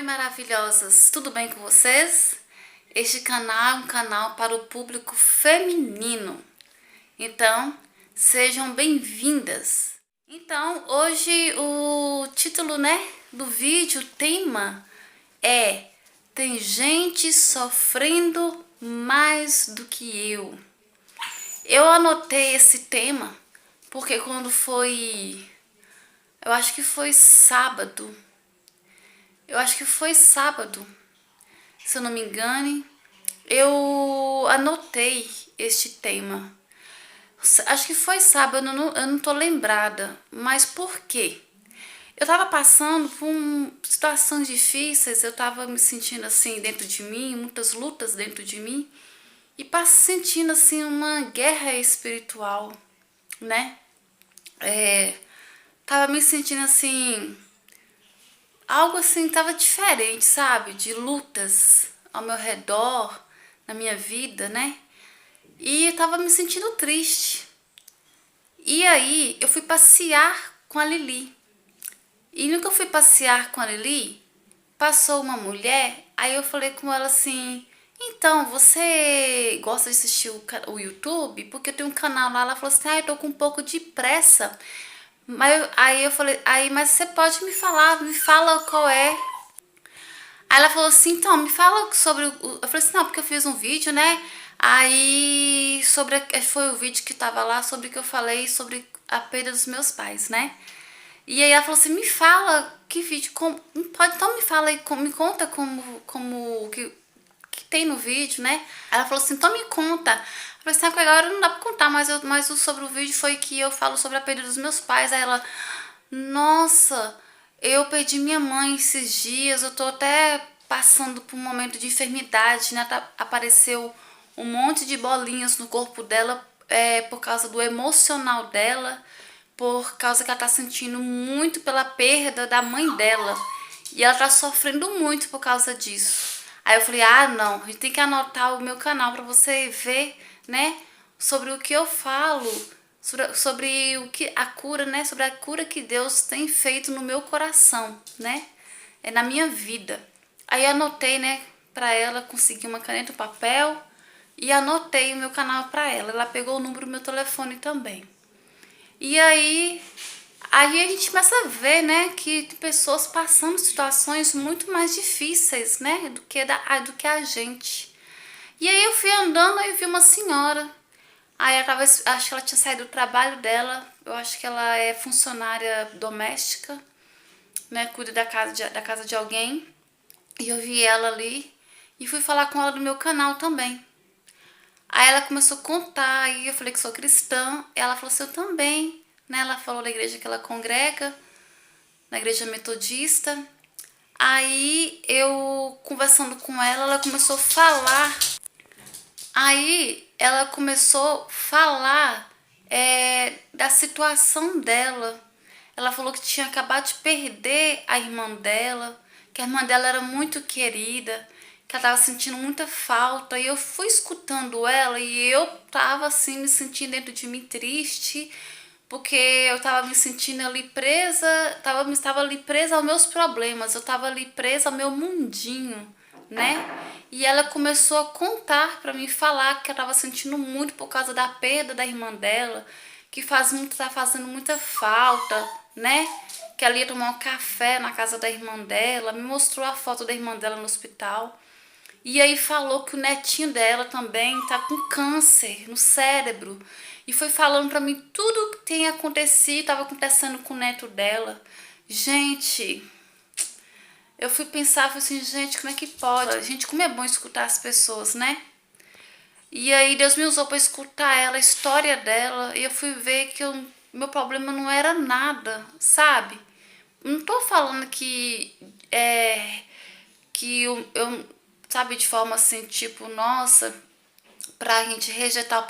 Oi, maravilhosas! Tudo bem com vocês? Este canal é um canal para o público feminino. Então, sejam bem-vindas. Então, hoje o título, do vídeo, o tema é Tem gente sofrendo mais do que eu. Eu anotei esse tema porque quando foi, eu acho que foi sábado, se eu não me engane, eu anotei este tema. Acho que foi sábado, eu não tô lembrada. Mas por quê? Eu tava passando por situações difíceis, eu tava me sentindo assim dentro de mim, muitas lutas dentro de mim, e sentindo assim uma guerra espiritual, né? Tava me sentindo assim, algo assim, tava diferente, sabe? De lutas ao meu redor, na minha vida, né? E eu tava me sentindo triste. E aí eu fui passear com a Lili. E no que eu fui passear com a Lili, passou uma mulher, aí eu falei com ela assim, então, você gosta de assistir o YouTube? Porque eu tenho um canal lá, ela falou assim, eu tô com um pouco de pressa. Aí eu falei, mas você pode me falar, me fala qual é. Aí ela falou assim, então, me fala sobre eu falei assim, não, porque eu fiz um vídeo, né? Aí, foi o vídeo que tava lá, sobre que eu falei sobre a perda dos meus pais, né? E aí ela falou assim, me fala que vídeo, pode, então me fala aí, me conta que tem no vídeo, né? Aí ela falou assim, então me conta. Eu falei assim, agora não dá pra contar, mas sobre o vídeo foi que eu falo sobre a perda dos meus pais. Aí ela, nossa, eu perdi minha mãe esses dias, eu tô até passando por um momento de enfermidade, né? Apareceu um monte de bolinhas no corpo dela, por causa do emocional dela, por causa que ela tá sentindo muito pela perda da mãe dela. E ela tá sofrendo muito por causa disso. Aí eu falei, não, a gente tem que anotar o meu canal pra você ver, né, sobre o que eu falo, sobre o que a cura, né, sobre a cura que Deus tem feito no meu coração, né, na minha vida. Aí anotei, né, pra ela, consegui uma caneta e um papel e anotei o meu canal pra ela. Ela pegou o número do meu telefone também. E aí a gente começa a ver, né, que tem pessoas passando situações muito mais difíceis, né, do que a gente. E aí eu fui andando e vi uma senhora. Aí ela tava, acho que ela tinha saído do trabalho dela. Eu acho que ela é funcionária doméstica, né, cuida da casa de alguém. E eu vi ela ali e fui falar com ela do meu canal também. Aí ela começou a contar, aí eu falei que sou cristã, ela falou assim, eu também, né? Ela falou da igreja que ela congrega, na igreja metodista. Aí eu, conversando com ela, ela começou a falar. Aí ela começou a falar da situação dela. Ela falou que tinha acabado de perder a irmã dela, que a irmã dela era muito querida, que ela estava sentindo muita falta. E eu fui escutando ela e eu tava assim, me sentindo dentro de mim triste, porque eu tava me sentindo ali presa, estava ali presa aos meus problemas, eu tava ali presa ao meu mundinho, né? E ela começou a contar para mim, falar que eu tava sentindo muito por causa da perda da irmã dela, que tá fazendo muita falta, né? Que ela ia tomar um café na casa da irmã dela, me mostrou a foto da irmã dela no hospital. E aí falou que o netinho dela também tá com câncer no cérebro. E foi falando pra mim tudo que tem acontecido, tava acontecendo com o neto dela. Gente, eu fui pensar, falei assim, gente, como é que pode? Gente, como é bom escutar as pessoas, né? E aí Deus me usou pra escutar ela, a história dela, e eu fui ver que meu problema não era nada, sabe? Não tô falando que eu sabe, de forma assim, tipo, nossa, pra gente rejeitar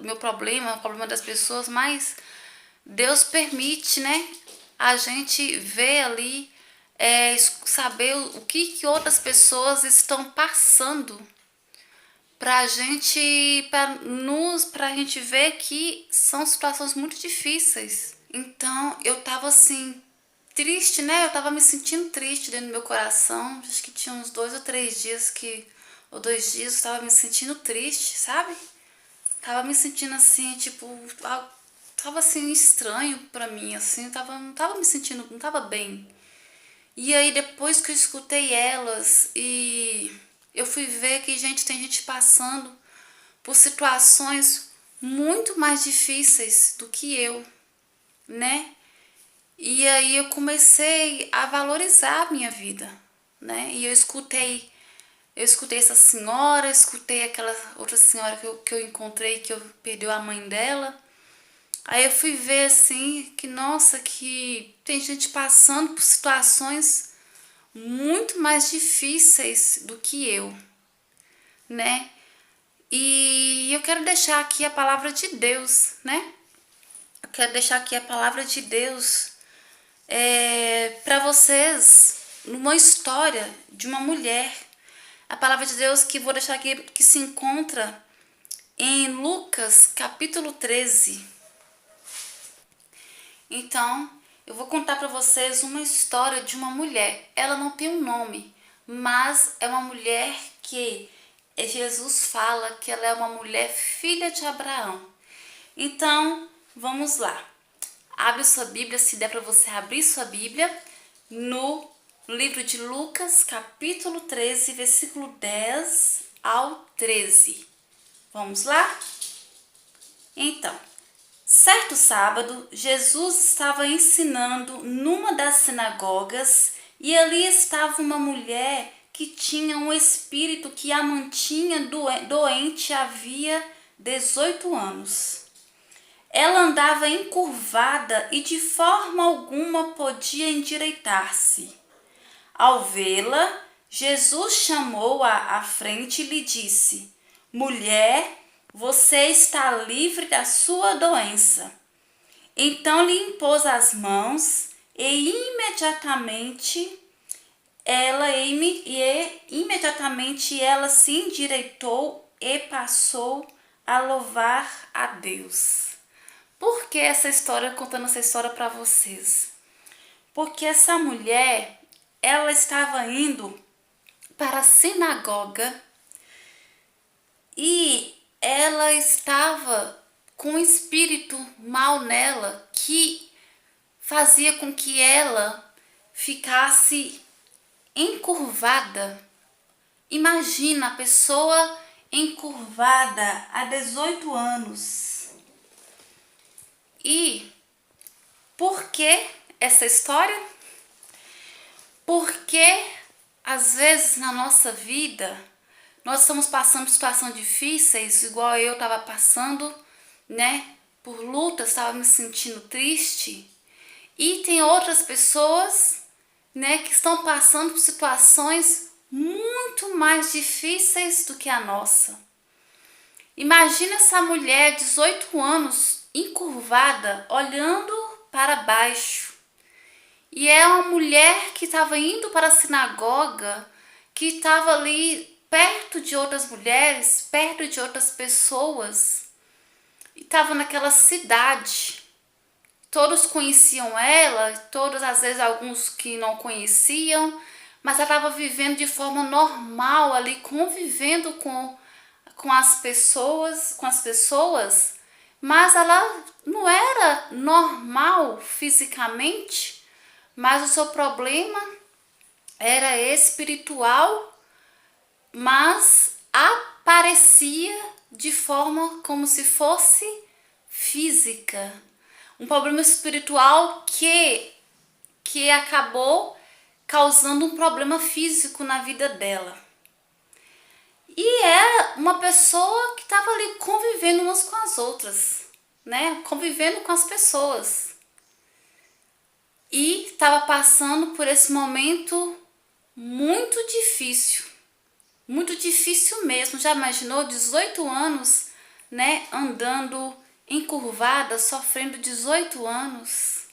meu problema, o problema das pessoas, mas Deus permite, né, a gente ver ali, saber o que outras pessoas estão passando pra gente ver que são situações muito difíceis. Então, eu tava assim, triste, né? Eu tava me sentindo triste dentro do meu coração. Acho que tinha uns 2 ou 2 dias, eu tava me sentindo triste, sabe? Tava me sentindo assim, tipo, tava assim estranho pra mim, assim, não tava me sentindo, não tava bem. E aí depois que eu escutei elas e eu fui ver que, gente, tem gente passando por situações muito mais difíceis do que eu, né? E aí eu comecei a valorizar a minha vida, né? E eu escutei essa senhora, escutei aquela outra senhora que eu encontrei, que eu perdeu a mãe dela. Aí eu fui ver assim que, nossa, que tem gente passando por situações muito mais difíceis do que eu, né? E eu quero deixar aqui a palavra de Deus, né? Eu quero deixar aqui a palavra de Deus para vocês, numa história de uma mulher. A palavra de Deus que vou deixar aqui, que se encontra em Lucas capítulo 13. Então, eu vou contar para vocês uma história de uma mulher. Ela não tem um nome, mas é uma mulher que Jesus fala que ela é uma mulher filha de Abraão. Então, vamos lá. Abre sua Bíblia, se der para você abrir sua Bíblia, no livro de Lucas, capítulo 13, versículo 10 ao 13. Vamos lá? Então, certo sábado, Jesus estava ensinando numa das sinagogas e ali estava uma mulher que tinha um espírito que a mantinha doente havia 18 anos. Ela andava encurvada e de forma alguma podia endireitar-se. Ao vê-la, Jesus chamou-a à frente e lhe disse: Mulher, você está livre da sua doença. Então lhe impôs as mãos e imediatamente ela se endireitou e passou a louvar a Deus. Por que essa história, contando essa história para vocês? Porque essa mulher, ela estava indo para a sinagoga e ela estava com um espírito mal nela que fazia com que ela ficasse encurvada. Imagina a pessoa encurvada há 18 anos. E por que essa história? Porque às vezes na nossa vida nós estamos passando por situações difíceis, igual eu estava passando, né? Por lutas, estava me sentindo triste. E tem outras pessoas, né, que estão passando por situações muito mais difíceis do que a nossa. Imagina essa mulher, 18 anos, encurvada, olhando para baixo. E é uma mulher que estava indo para a sinagoga, que estava ali perto de outras mulheres, perto de outras pessoas. E estava naquela cidade. Todos conheciam ela, todos, às vezes alguns que não conheciam, mas ela estava vivendo de forma normal ali, convivendo com as pessoas, mas ela não era normal fisicamente, mas o seu problema era espiritual, mas aparecia de forma como se fosse física. Um problema espiritual que acabou causando um problema físico na vida dela. E é uma pessoa que estava ali convivendo umas com as outras, né? Convivendo com as pessoas. E estava passando por esse momento muito difícil. Muito difícil mesmo. Já imaginou 18 anos, né? Andando encurvada, sofrendo 18 anos.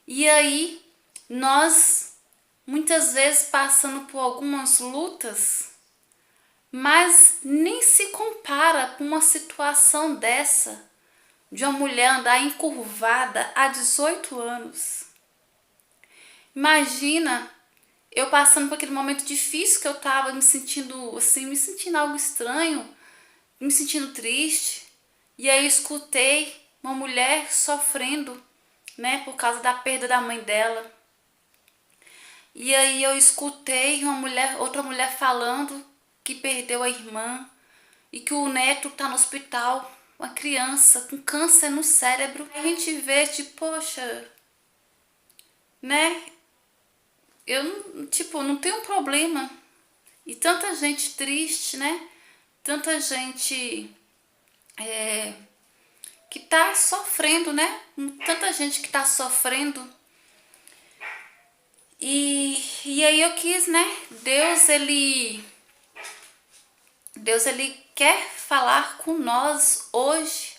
E aí, nós muitas vezes passando por algumas lutas, mas nem se compara com uma situação dessa, de uma mulher andar encurvada há 18 anos. Imagina eu passando por aquele momento difícil que eu tava, me sentindo assim, me sentindo algo estranho, me sentindo triste. E aí eu escutei uma mulher sofrendo, né, por causa da perda da mãe dela. E aí eu escutei outra mulher falando que perdeu a irmã e que o neto tá no hospital, uma criança com câncer no cérebro. A gente vê, tipo, poxa, né? Tipo, não tenho problema. E tanta gente triste, né? Tanta gente que tá sofrendo, né? Tanta gente que tá sofrendo. E aí eu quis, né? Deus ele quer falar com nós hoje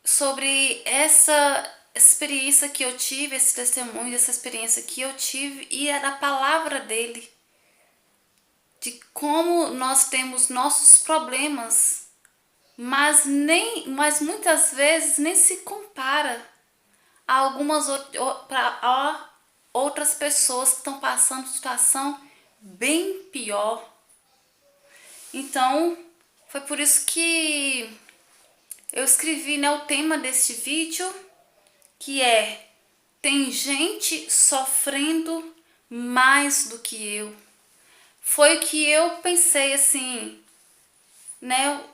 sobre essa experiência que eu tive, esse testemunho, essa experiência que eu tive e é da palavra dele, de como nós temos nossos problemas, mas muitas vezes nem se compara a outras pessoas que estão passando situação bem pior. Então, foi por isso que eu escrevi, né, o tema deste vídeo, que é: tem gente sofrendo mais do que eu. Foi o que eu pensei assim, né,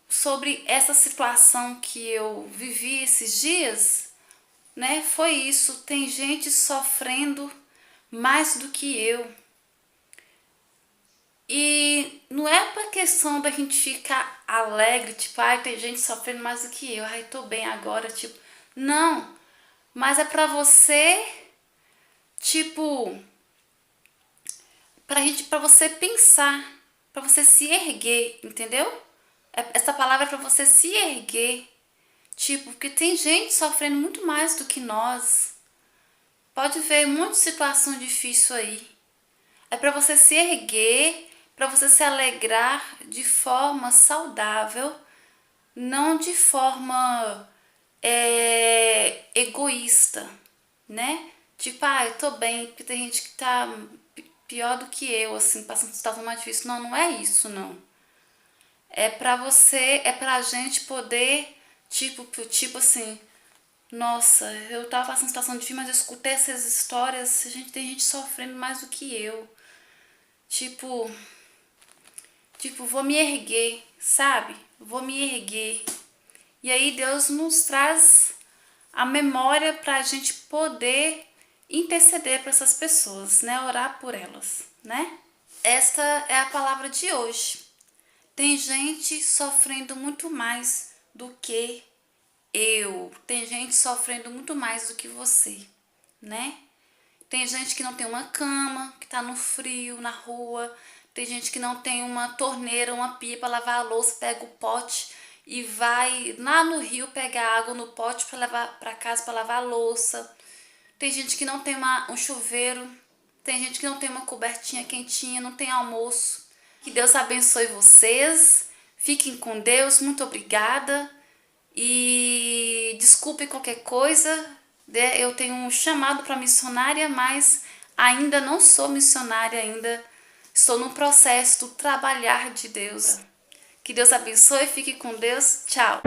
sobre essa situação que eu vivi esses dias, né? Foi isso, tem gente sofrendo mais do que eu. E não é pra questão da gente ficar alegre, tipo, ai, tem gente sofrendo mais do que eu, ai, tô bem agora, tipo, não. Mas é pra você, tipo, pra você pensar, pra você se erguer, entendeu? Essa palavra é pra você se erguer, tipo, porque tem gente sofrendo muito mais do que nós. Pode ver muita situação difícil aí. É para você se erguer, para você se alegrar de forma saudável, não de forma egoísta, né? Tipo, ah, eu tô bem, porque tem gente que tá pior do que eu, assim, passando situação mais difícil. Não, não é isso, não. É pra você, é pra gente poder, tipo assim, nossa, eu tava passando situação difícil, mas eu escutei essas histórias, tem gente sofrendo mais do que eu. Tipo, vou me erguer, sabe? Vou me erguer. E aí Deus nos traz a memória para a gente poder interceder para essas pessoas, né? Orar por elas, né? Esta é a palavra de hoje. Tem gente sofrendo muito mais do que eu. Tem gente sofrendo muito mais do que você, né? Tem gente que não tem uma cama, que tá no frio, na rua. Tem gente que não tem uma torneira, uma pia para lavar a louça, pega o pote e vai lá no rio pegar água no pote para levar para casa para lavar a louça. Tem gente que não tem um chuveiro. Tem gente que não tem uma cobertinha quentinha, não tem almoço. Que Deus abençoe vocês. Fiquem com Deus. Muito obrigada. E desculpe qualquer coisa, né? Eu tenho um chamado para missionária, mas ainda não sou missionária ainda. Estou no processo do trabalhar de Deus. Que Deus abençoe, fique com Deus. Tchau.